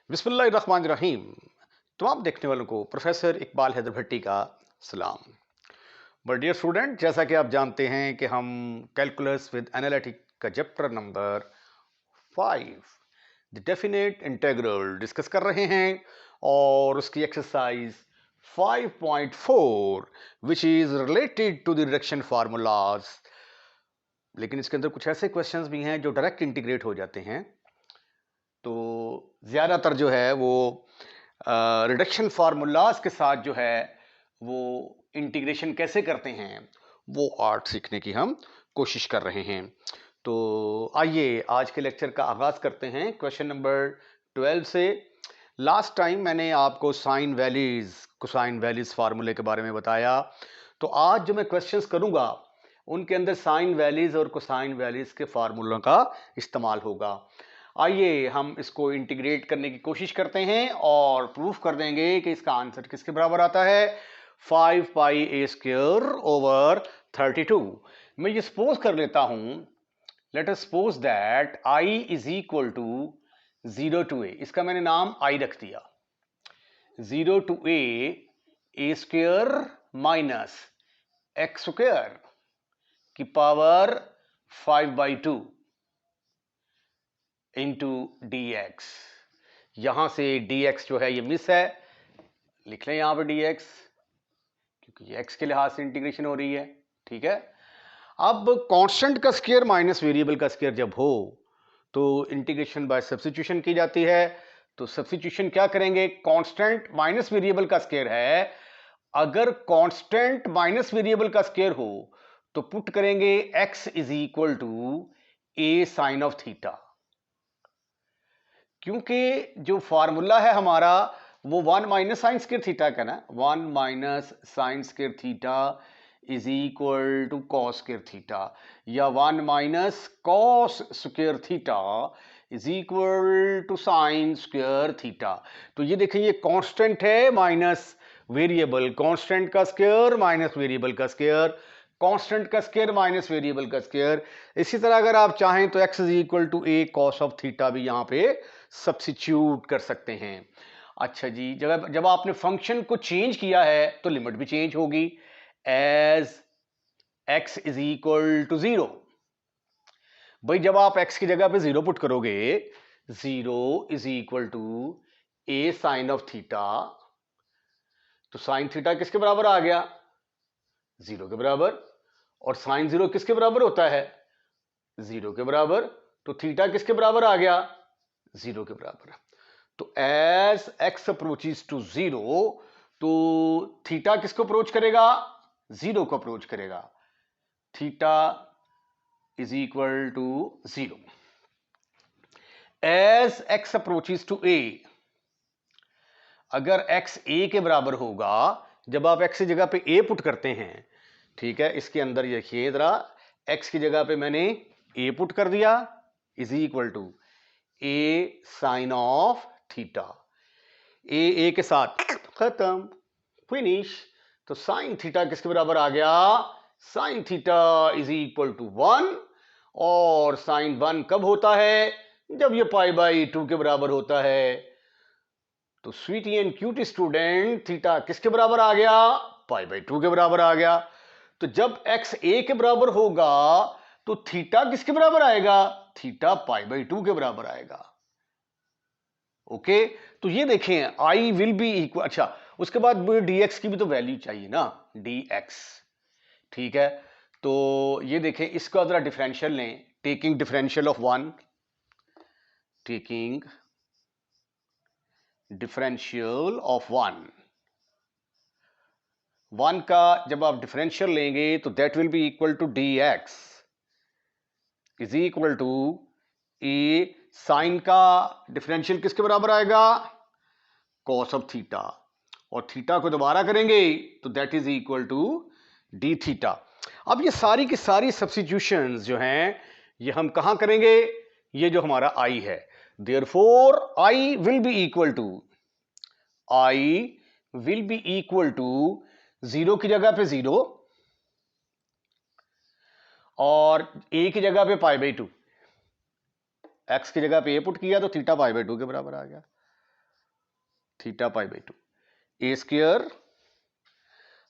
बिस्मिल्लाहिर्रहमानिर्रहीम। तमाम देखने वालों को प्रोफेसर इकबाल हैदर भट्टी का सलाम। बट डियर स्टूडेंट, जैसा कि आप जानते हैं कि हम कैलकुलस विद एनालिटिक का chapter number 5 the definite integral discuss कर रहे हैं और उसकी exercise 5.4 which is related to the reduction formulas. लेकिन इसके अंदर कुछ ऐसे क्वेश्चंस भी हैं जो डायरेक्ट इंटीग्रेट हो जाते हैं, तो ज़्यादातर जो है वो रिडक्शन फार्मूलाज के साथ जो है वो इंटीग्रेशन कैसे करते हैं वो आर्ट सीखने की हम कोशिश कर रहे हैं। तो आइए आज के लेक्चर का आगाज़ करते हैं क्वेश्चन नंबर 12 से। लास्ट टाइम मैंने आपको साइन वैलीज कोसाइन वैलीज फार्मूले के बारे में बताया, तो आज जो मैं क्वेश्चंस करूंगा उनके अंदर साइन वैलीज और कोसाइन वैलीज के फार्मूलों का इस्तेमाल होगा। आइए हम इसको इंटीग्रेट करने की कोशिश करते हैं और प्रूफ कर देंगे कि इसका आंसर किसके बराबर आता है, 5 पाई ए स्क्वायर ओवर 32। मैं ये सपोज कर लेता हूं, let us suppose that i is equal to 0 to a। इसका मैंने नाम i रख दिया। 0 to a square minus x square की पावर 5/2 इंटू डी एक्स। यहां से dx जो है ये मिस है, लिख लें यहां पर dx क्योंकि ये x के लिहाज से इंटीग्रेशन हो रही है। ठीक है, अब कांस्टेंट का स्क्वायर माइनस वेरिएबल का स्क्वायर जब हो तो इंटीग्रेशन बाय सब्स्टिट्यूशन की जाती है। तो सब्स्टिट्यूशन क्या करेंगे, कांस्टेंट माइनस वेरिएबल का स्क्वायर है, अगर कांस्टेंट माइनस वेरिएबल का स्क्वायर हो तो पुट करेंगे x is equal to a sine of theta. क्योंकि जो फार्मूला है हमारा वो 1 माइनस साइन स्क्वायर थीटा का ना, 1 minus sine square theta is equal to cos square theta, या 1 minus cos square theta is equal to sine square theta. तो ये देखिए ये कांस्टेंट है माइनस वेरिएबल, कांस्टेंट का स्क्वायर माइनस वेरिएबल का स्क्वायर, कांस्टेंट का स्क्वायर माइनस वेरिएबल का स्क्वायर। इसी तरह अगर आप चाहें तो x is equal to a cos of theta भी यहां पे सब्स्टिट्यूट कर सकते हैं। अच्छा जी, जब आपने फंक्शन को चेंज किया है तो लिमिट भी चेंज होगी। As x is equal to 0, भाई जब आप x की जगह पे 0 पुट करोगे, 0 is equal to a sine of theta, तो साइन थीटा किसके बराबर आ गया, 0 के बराबर। और साइन 0 किसके बराबर होता है, 0 के बराबर। तो थीटा किसके बराबर आ गया, 0 के बराबर। तो एज x अप्रोचेस टू 0, तो थीटा किसको अप्रोच करेगा, 0 को अप्रोच करेगा। Theta is equal to 0। As x approaches to a, अगर x a के बराबर होगा, जब आप x की जगह पे a पुट करते हैं, ठीक है, इसके अंदर देखिए जरा, x की जगह पे मैंने a पुट कर दिया is equal to a sine of theta. A के साथ खत्म, फिनिश। तो साइन थीटा किसके बराबर आ गया, sine theta is equal to 1। और साइन 1 कब होता है, जब ये π/2 के बराबर होता है। तो sweety and cutie student, theta किसके बराबर आ गया, π/2 के बराबर आ गया। तो जब x a के बराबर होगा तो थीटा किसके बराबर आएगा, थीटा π/2 के बराबर आएगा। ओके, तो ये देखें आई विल बी इक्वल, अच्छा उसके बाद dx की भी तो वैल्यू चाहिए ना, dx। ठीक है, तो ये देखें इसका जरा डिफरेंशियल लें, taking differential of 1, taking differential of 1 का जब आप डिफरेंशियल लेंगे तो that will be equal to dx is equal to a sine का डिफरेंशियल किसके बराबर आएगा, कॉस ऑफ थीटा, और थीटा को दोबारा करेंगे तो that is equal to d theta. अब ये सारी की सारी सब्स्टिट्यूशंस जो हैं ये हम कहां करेंगे, ये जो हमारा आई है, therefore I will be equal to, I will be equal to 0 की जगह पे 0 और a की जगह पे π/2, x की जगह पे a पुट किया तो थीटा π/2 के बराबर आ गया। Theta pi by 2 A square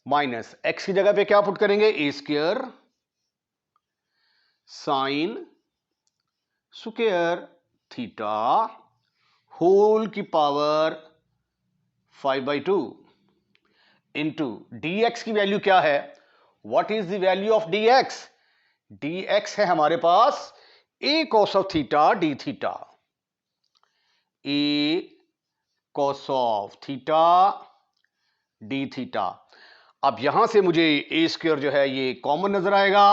minus X की जगह पे क्या पुट करेंगे A square sine square theta whole की पावर 5/2 इंटू dx की वैल्यू क्या है? What is the value of dx? dx है हमारे पास a cos of theta d theta, a cos of theta d theta. अब यहां से मुझे a स्क्वायर जो है ये कॉमन नजर आएगा,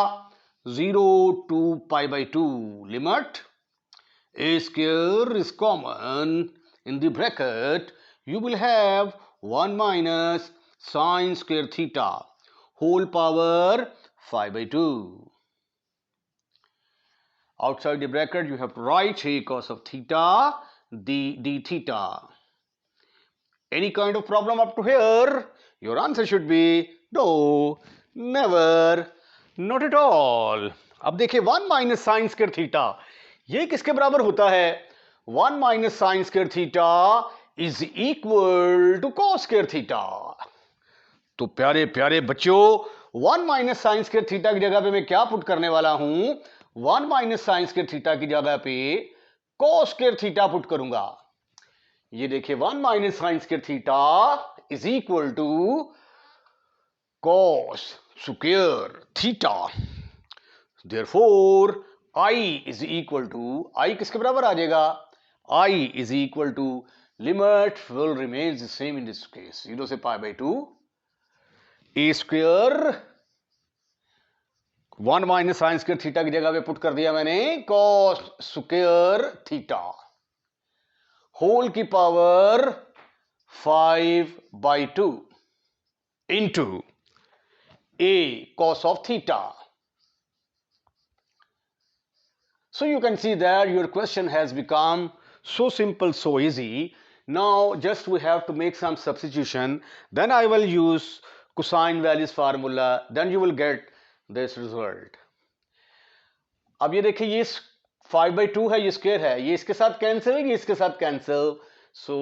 0 to π/2 limit a square is common in the bracket, you will have 1 minus sine square theta whole power 5/2. Outside the bracket you have to write a cos of theta d theta. Any kind of problem up to here? Your answer should be no, never, not at all. अब देखिए 1 minus sin square theta ये किसके बराबर होता है? 1 minus sin square theta is equal to cos square theta. तो प्यारे प्यारे बच्चों 1 minus sin square theta की जगह पे मैं क्या पुट करने वाला हूं? 1 minus sin square theta की जगह पे cos square theta पुट करूंगा। ये देखिए 1 minus sin square theta is equal to cos square theta. Therefore I is equal to, I किसके बराबर आ जाएगा? I is equal to limit will remains the same in this case, 0 से π/2 a square 1 minus sin square theta की जगह पे put कर दिया मैंने cos square theta होल की power 5/2 into a cos of theta. So you can see that your question has become so simple, so easy. Now just we have to make some substitution, then I will use cosine values formula, then you will get this result. अब ये देखिए ये 5/2 है, ये square है, ये इसके साथ कैंसिल है, ये इसके साथ कैंसिल। सो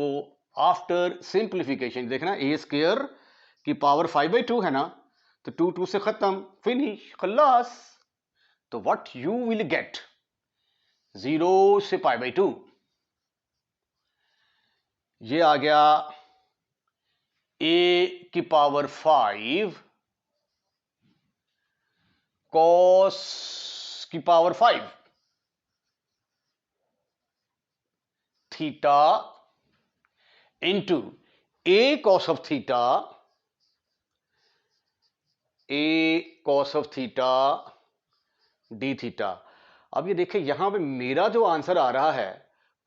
आफ्टर सिंप्लीफिकेशन देखना a स्क्वायर की पावर 5/2 है ना, तो 2 2 से खत्म, फिनिश, खल्लास। तो व्हाट यू विल गेट 0 से π/2 ये आ गया a की पावर 5 cos की power 5 theta into a cos of theta, a cos of theta d theta. अब ये देखिए यहां पे मेरा जो आंसर आ रहा है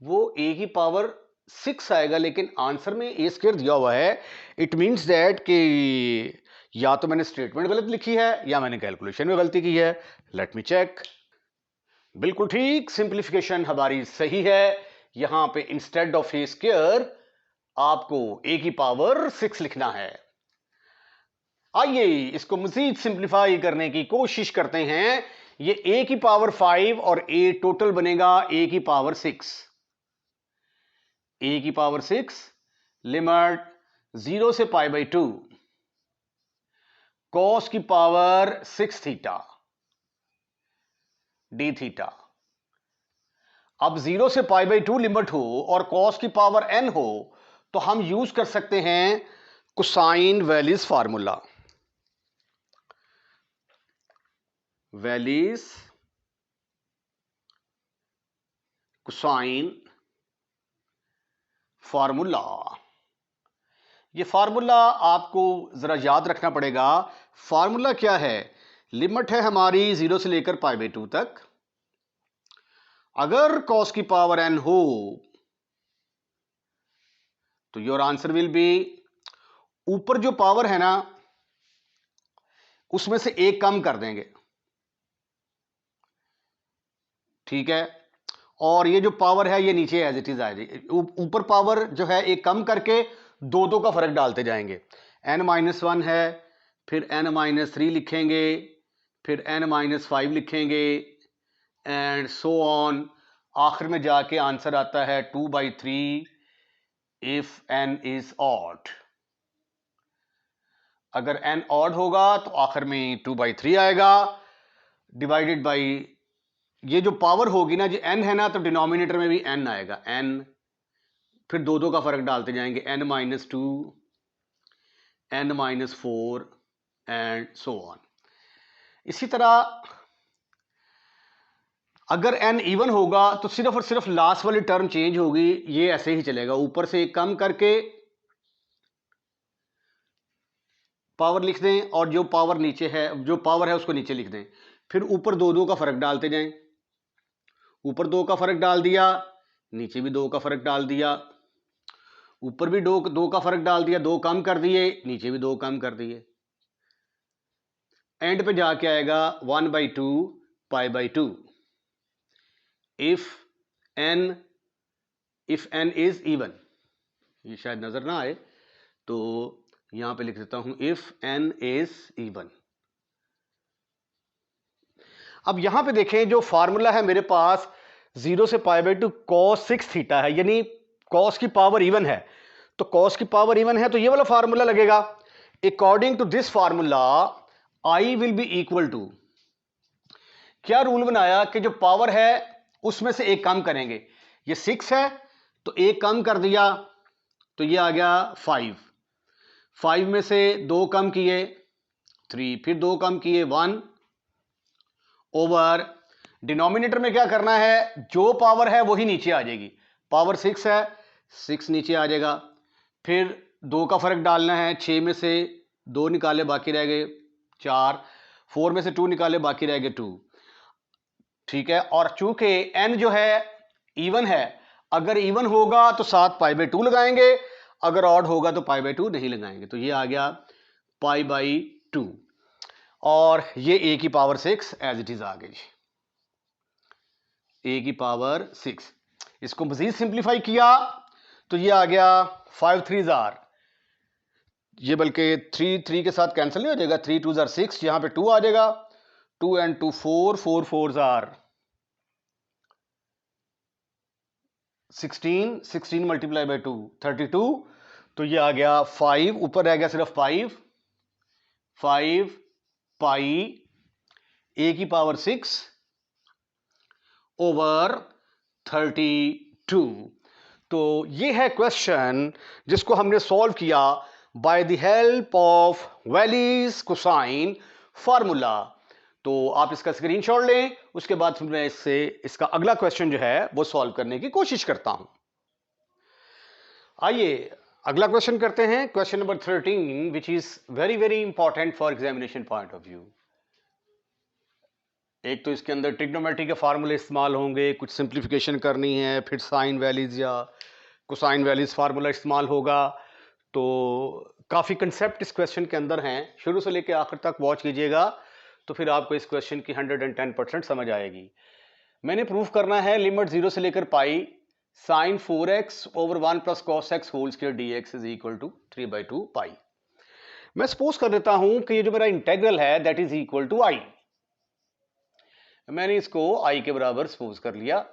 वो a की पावर 6 आएगा, लेकिन आंसर में a स्क्वायर दिया हुआ है। इट मींस दैट कि या तो मैंने स्टेटमेंट गलत लिखी है या मैंने कैलकुलेशन में गलती की है। Let me check. बिल्कुल ठीक, सिंप्लीफिकेशन हमारी सही है। यहां पे इंस्टेड ऑफ ए स्क्वायर आपको a की पावर 6 लिखना है। आइए इसको मजीद सिंप्लीफाई करने की कोशिश करते हैं। ये a की पावर 5 और a टोटल बनेगा a की पावर 6, a की पावर 6 लिमिट 0 से π/2 cos की पावर 6 थीटा d थीटा। अब 0 से π/2 लिमिट हो और cos की पावर n हो तो हम यूज कर सकते हैं cosine valleys formula. Valleys cosine formula, ये फार्मूला आपको जरा याद रखना पड़ेगा। फार्मूला क्या है? लिमिट है हमारी 0 से लेकर π/2 तक। अगर cos की पावर n हो तो योर आंसर विल बी, ऊपर जो पावर है ना उसमें से एक कम कर देंगे, ठीक है, और ये जो पावर है ये नीचे एज इट इज आ जाएगी। ऊपर पावर जो है एक कम करके दो दो का फर्क डालते जाएंगे। n-1 है, फिर n-3 लिखेंगे, फिर n-5 लिखेंगे एंड सो ऑन। आखिर में जाके आंसर आता है 2/3 इफ n इज ऑड, अगर n ऑड होगा तो आखिर में 2/3 आएगा, डिवाइडेड बाई ये जो पावर होगी ना, जो n है ना, तो डिनोमिनेटर में भी n आएगा, n, फिर दो दो का फर्क डालते जाएंगे, n-2, n-4 and so on. इसी तरह अगर n इवन होगा तो सिर्फ और सिर्फ लास्ट वाली टर्म चेंज होगी, ये ऐसे ही चलेगा, ऊपर से एक कम करके पावर लिख दें और जो पावर नीचे है, जो पावर है उसको नीचे लिख दें, फिर ऊपर दो दो का फर्क डालते जाएं, ऊपर दो का फर्क डाल दिया, नीचे भी दो का फर्क डाल दिया, ऊपर भी दो का फर्क डाल दिया, दो कम कर दिए, नीचे भी दो कम कर दिए, एंड पे जाके आएगा 1/2 π/2 इफ n इज इवन। ये शायद नजर ना आए तो यहां पे लिख देता हूं, इफ n इज इवन। अब यहां पे देखें, जो फार्मूला है मेरे पास 0 से π/2 cos 6 थीटा है, यानी cos की पावर इवन है, तो cos की पावर इवन है तो ये वाला फार्मूला लगेगा। According to this formula I will be equal to, क्या रूल बनाया कि जो पावर है उसमें से एक कम करेंगे, ये 6 है तो एक कम कर दिया तो ये आ गया 5 में से दो कम किए 3, फिर दो कम किए 1 ओवर डिनोमिनेटर में क्या करना है, जो पावर है वही नीचे आ जाएगी, पावर 6 है, 6 नीचे आ जाएगा, फिर दो का फर्क डालना है, 6 में से दो निकाले बाकी रह गए 4, 4 में से 2 निकाले बाकी रह गए 2, ठीक है। और चूंकि n जो है इवन है, अगर इवन होगा तो साथ π/2 लगाएंगे, अगर ऑड होगा तो π/2 नहीं लगाएंगे, तो ये आ गया π/2 और ये a की पावर 6 एज इट इज आ गई, a की पावर 6। इसको मजीद सिंप्लीफाई किया तो ये आ गया 5 3s are, ये बल्कि 3 के साथ कैंसिल नहीं हो जाएगा, 3 2s are 6, यहां पे 2 आ जाएगा, 2 and 2 4, 4 4s are 16, 16 multiply by 2 32, तो ये आ गया 5, ऊपर रह गया सिर्फ 5 पाई a की पावर 6 ओवर 32। तो ये है क्वेश्चन जिसको हमने सॉल्व किया by the help of Valli's cosine formula. तो आप इसका स्क्रीनशॉट लें, उसके बाद फिर मैं इसका अगला क्वेश्चन जो है वो सॉल्व करने की कोशिश करता हूं। आइए अगला क्वेश्चन करते हैं, question number 13, which is very very important for examination point of view. एक तो इसके अंदर ट्रिग्नोमेट्री के फार्मूले इस्तेमाल होंगे, कुछ सिंप्लीफिकेशन करनी है, फिर साइन वैलीज या कोसाइन वैलीज फार्मूला इस्तेमाल होगा, तो काफ़ी कंसेप्ट इस क्वेश्चन के अंदर हैं, शुरू से लेकर आखिर तक वॉच कीजिएगा तो फिर आपको इस क्वेश्चन की 110% समझ आएगी। मैंने प्रूफ करना है लिमिट 0 से लेकर pi sine 4x over 1 plus cos x whole square dx is equal to 3/2 pi. मैं सपोज कर देता हूं कि ये जो मेरा इंटेग्रल है that is equal to i, मैंने इसको i के बराबर सपोज कर लिया,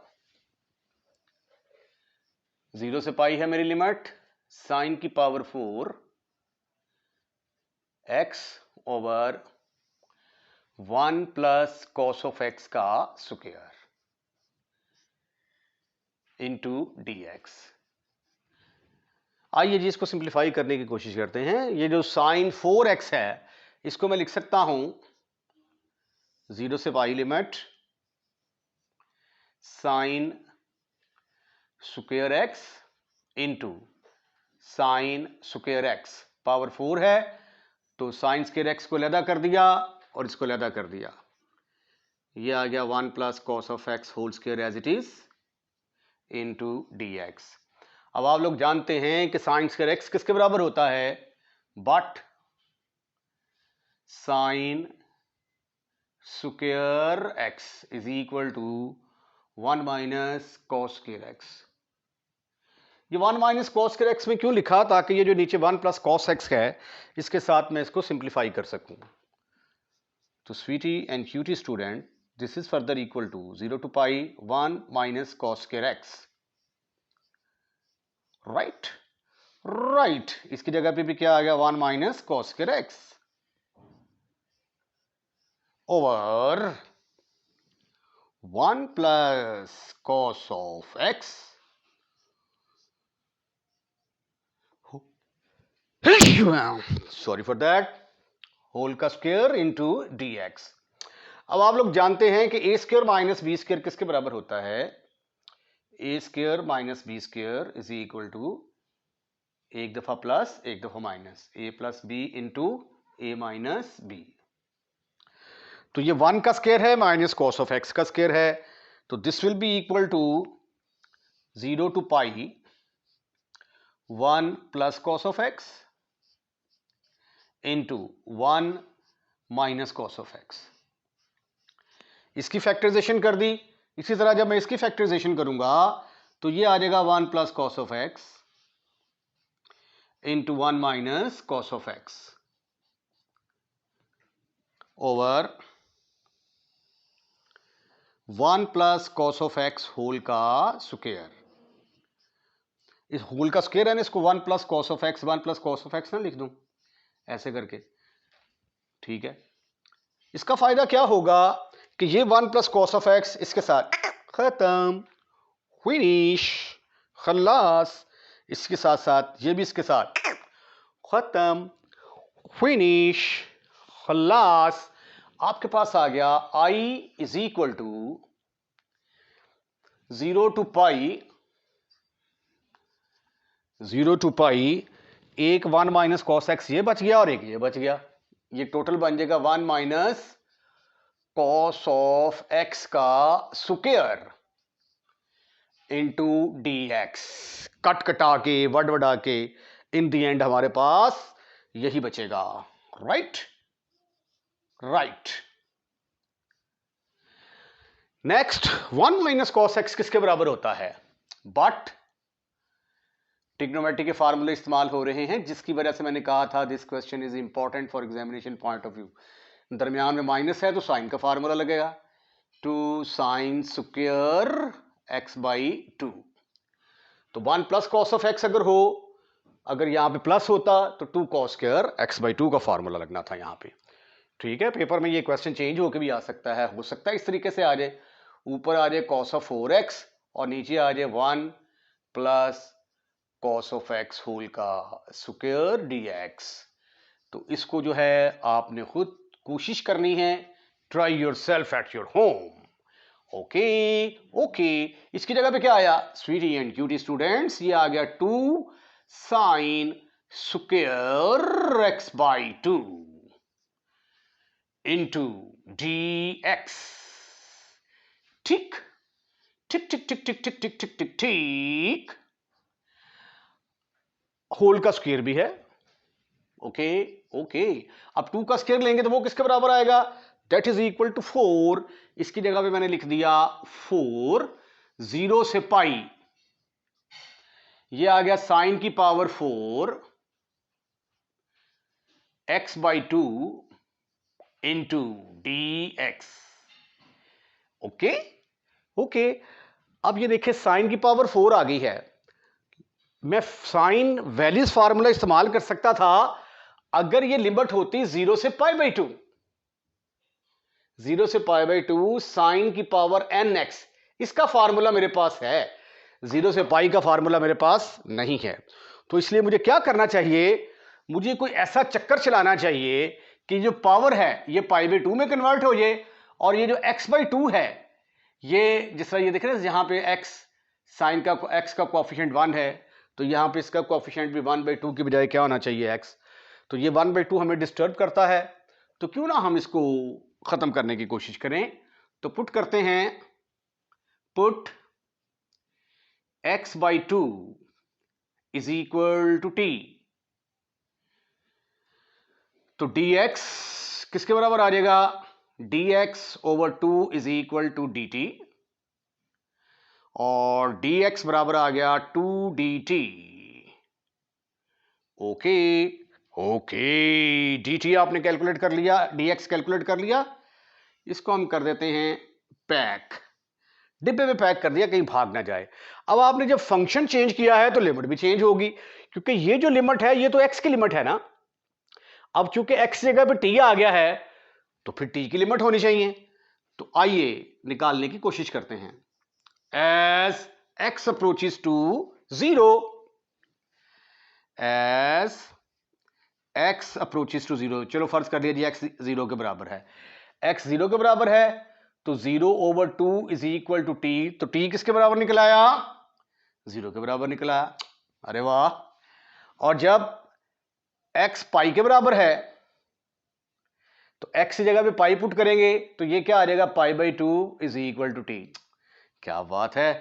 0 से पाई है मेरी लिमिट, साइन की power 4 x over 1 plus cos of x का स्क्वायर इंटू dx। आइए जी इसको सिंप्लीफाई करने की कोशिश करते हैं। ये जो साइन 4x है इसको मैं लिख सकता हूं 0 से पाई limit sign square x into sine square x, power 4 है तो साइन स्क्वायर x को अलहदा कर दिया और इसको अलहदा कर दिया, ये आ गया 1 plus cos of x whole square as it is into dx। अब आप लोग जानते हैं कि साइन स्क्वायर x किसके बराबर होता है, but sine square x is equal to 1 minus cos square x। ये 1 माइनस कॉस स्क्वायर x में क्यों लिखा, ताकि ये जो नीचे 1 प्लस कॉस x है इसके साथ मैं इसको सिंप्लीफाई कर सकूं। तो sweety and cutie student, this is further equal to 0 to pi 1 minus cos square x, right? Right, इसकी जगह पे भी क्या आ गया 1 minus cos square X over 1 plus cos of X sorry for that whole का स्क्वायर इंटू डी एक्स। अब आप लोग जानते हैं कि A square minus B square किसके बराबर होता है? A square minus B square is equal to एक दफा प्लस एक दफा minus A plus B into A minus B. तो ये 1 का स्क्वायर है माइनस कॉस ऑफ एक्स का स्क्वायर है, तो this will be equal to 0 to pi 1 plus cos of x into 1 minus cos of x. इसकी फैक्टराइजेशन कर दी। इसी तरह जब मैं इसकी फैक्टराइजेशन करूंगा तो ये आ जाएगा 1 plus cos of x into 1 minus cos of x over 1 plus cos of x whole का स्क्वायर। इस होल का स्क्वायर है ना, इसको 1 plus cos of x 1 plus cos of x ना लिख दूं ऐसे करके, ठीक है। इसका फायदा क्या होगा कि ये 1 प्लस कॉस ऑफ एक्स इसके साथ खत्म, फिनिश, खल्लास। इसके साथ साथ ये भी इसके साथ खत्म, फिनिश, खल्लास। आपके पास आ गया i is equal to 0 to pi एक 1 माइनस कॉस एक्स ये बच गया और एक ये बच गया। ये टोटल बन जाएगा 1 माइनस कॉस ऑफ एक्स का square into D x. Cut कटा के वड वडा के इन दी एंड हमारे पास यही बचेगा। Right right. Next 1 minus cos x किसके बराबर होता है? बट ट्रिग्नोमेट्री के फार्मूले इस्तेमाल हो रहे हैं, जिसकी वजह से मैंने कहा था this question is important for examination point of view. दरमियान में माइनस है तो साइन का फार्मूला लगेगा 2 साइन स्क्वायर एक्स बाई 2। तो 1 प्लस कॉस ऑफ एक्स अगर हो, अगर यहां पे प्लस होता तो 2 कॉस स्क्वायर एक्स बाई 2 का फार्मूला लगना था यहां पे, ठीक है। पेपर में ये क्वेश्चन चेंज होकर भी आ सकता है, हो सकता है इस तरीके से आ जाए, ऊपर आ जाए कॉस ऑफ 4x और नीचे आ जाए 1 plus cos of x whole का स्क्वायर dx। तो इसको जो है आपने खुद कोशिश करनी है, try your self at your home. Okay okay, इसकी जगह पे क्या आया स्वीटी एंड क्यूटी स्टूडेंट्स? ये आ गया 2 sine square x by 2 into dx। ठीक ठीक ठीक ठीक ठीक ठीक ठीक ठीक ठीक ठीक। होल का स्क्वायर भी है, ओके ओके। अब 2 का स्क्वायर लेंगे तो वो किसके बराबर आएगा? That is equal to 4। इसकी जगह पे मैंने लिख दिया 4 0 से पाई, ये आ गया साइन की power 4 x by 2 into dx। Okay okay. अब ये देखिए साइन की पावर 4 आ गई है, मैं साइन वैल्यूज फार्मूला इस्तेमाल कर सकता था अगर ये लिमिट होती 0 से पाई बाई 2। 0 से पाई बाई 2 साइन की पावर nx, इसका फार्मूला मेरे पास है, 0 से पाई का फार्मूला मेरे पास नहीं है। तो इसलिए मुझे क्या करना चाहिए, मुझे कोई ऐसा चक्कर चलाना चाहिए कि जो पावर है ये पाई बाई 2 में कन्वर्ट हो जाए, और ये जो x बाई 2 है, ये जिस तरह ये देख रहे हैं यहां पे x साइन का x का कोएफिशिएंट 1 है, तो यहां पे इसका कोएफिशिएंट भी 1 बाई 2 की बजाय क्या होना चाहिए x। तो ये 1 बाई 2 हमें डिस्टर्ब करता है, तो क्यों ना हम इसको खत्म करने की कोशिश करें। तो पुट करते हैं, put x by 2 is equal to t। तो dx किसके बराबर आ जाएगा? dx over 2 is equal to dt, और dx बराबर आ गया 2 dt। ओके ओके, dt आपने कैलकुलेट कर लिया, dx कैलकुलेट कर लिया, इसको हम कर देते हैं पैक, डिब्बे में पैक कर दिया, कहीं भाग ना जाए। अब आपने जब फंक्शन चेंज किया है तो लिमिट भी चेंज होगी, क्योंकि ये जो लिमिट है ये तो x की लिमिट है ना। अब चूंकि x जगह पे t आ गया है तो फिर t की लिमिट होनी चाहिए। तो आइए निकालने की कोशिश करते हैं। As x approaches to 0, as x approaches to 0, चलो फर्ज कर लिया जी x 0 के बराबर है। x 0 के बराबर है तो 0/2 इज इक्वल टू t, तो t किसके बराबर निकल आया? 0 के बराबर निकला। अरे वाह। और जब x पाई के बराबर है तो x की जगह पे पाई पुट करेंगे तो ये क्या आ जाएगा? π/2 इज इक्वल टू t। क्या बात है।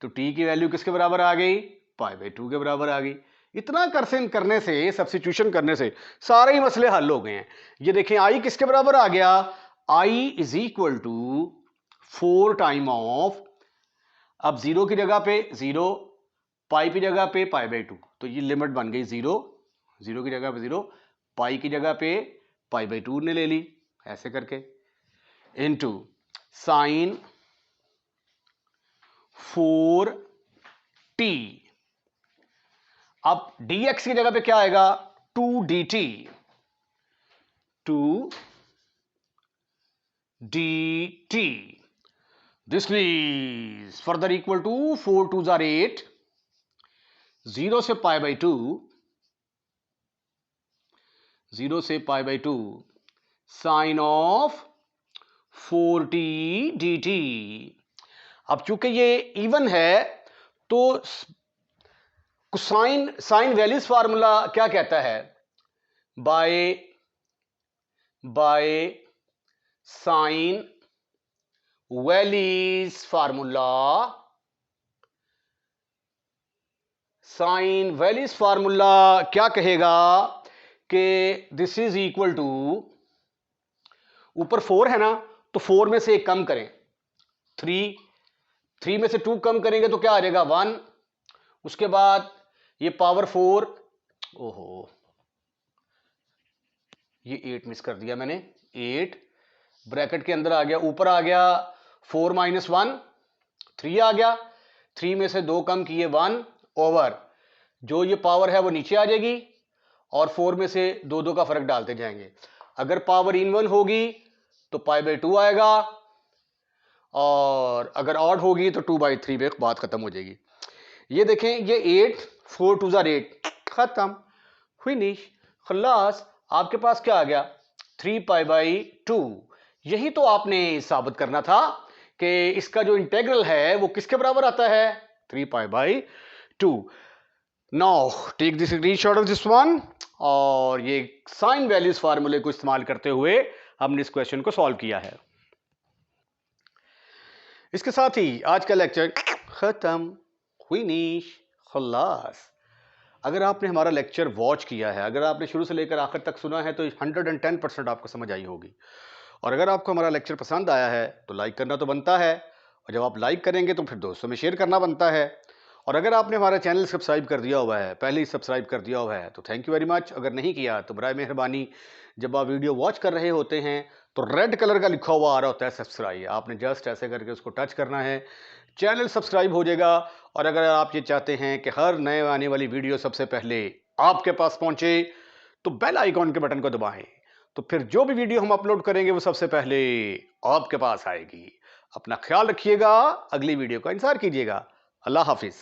तो t की वैल्यू किसके बराबर आ गई? π/2 के बराबर आ गई। इतना करने से, सब्स्टिट्यूशन करने से सारे ही मसले हल हो गए हैं। ये देखें i किसके बराबर आ गया? i is equal to 4 time of, अब 0 की जगह पे 0, पाई की जगह पे π/2, तो ये लिमिट बन गई 0, 0 की जगह पे 0, पाई की जगह पे π/2 ने ले ली, ऐसे करके, इनटू साइन 4t। अब dx की जगह पे क्या आएगा? 2dt, 2dt। This is further equal to 4 2s are 8, 0 से π/2, 0 से π/2 साइन ऑफ 4t dt। अब चूंकि ये इवन है तो साइन वैल्यूज फार्मूला क्या कहता है? By sine values formula, sine values formula क्या कहेगा कि दिस इज इक्वल टू, ऊपर 4 है ना तो 4 में से 1 कम करें, 3 में से 2 कम करेंगे तो क्या आ जाएगा? 1। उसके बाद ये पावर 4, ओहो ये 8 मिस कर दिया मैंने, 8 ब्रैकेट के अंदर आ गया, ऊपर आ गया 4 - 1, 3 आ गया, 3 में से 2 कम किए 1 ओवर, जो ये पावर है वो नीचे आ जाएगी और 4 में से 2 का फर्क डालते जाएंगे। अगर पावर इनवन होगी तो π/2 आएगा और अगर ऑड होगी तो 2/3 पे बात खत्म हो जाएगी। ये देखें, ये 8, 4 2s are 8, खत्म, फिनिश, खलास। आपके पास क्या आ गया? 3π/2। यही तो आपने साबित करना था कि इसका जो इंटेग्रल है वो किसके बराबर आता है? 3π/2। Now take this screenshot of this one, और ये साइन वैल्यूज फार्मूले को इस्तेमाल करते हुए हमने इस क्वेश्चन को सॉल्व किया है। इसके साथ ही आज का लेक्चर खत्म, फिनिश, खलास। अगर आपने हमारा लेक्चर वॉच किया है, अगर आपने शुरू से लेकर आखिर तक सुना है तो 110% आपको समझ आई होगी। और अगर आपको हमारा लेक्चर पसंद आया है तो लाइक करना तो बनता है, और जब आप लाइक करेंगे तो फिर दोस्तों में शेयर करना बनता है। और अगर आपने हमारा चैनल सब्सक्राइब कर दिया हुआ है, पहले ही सब्सक्राइब कर दिया हुआ है, तो थैंक यू वेरी मच। अगर नहीं किया तो बराए मेहरबानी जब आप वीडियो वॉच कर रहे होते हैं तो रेड कलर का लिखा हुआ आ रहा होता है सब्सक्राइब, आपने जस्ट ऐसे करके उसको टच करना है, चैनल सब्सक्राइब हो जाएगा। और अगर आप ये चाहते हैं कि हर नए आने वाली वीडियो सबसे पहले आपके पास पहुंचे तो बेल आइकॉन के बटन को दबाएं, तो फिर जो भी वीडियो हम अपलोड करेंगे वो सबसे पहले आपके पास आएगी। अपना ख्याल रखिएगा, अगली वीडियो का इंतजार कीजिएगा। अल्लाह हाफिज।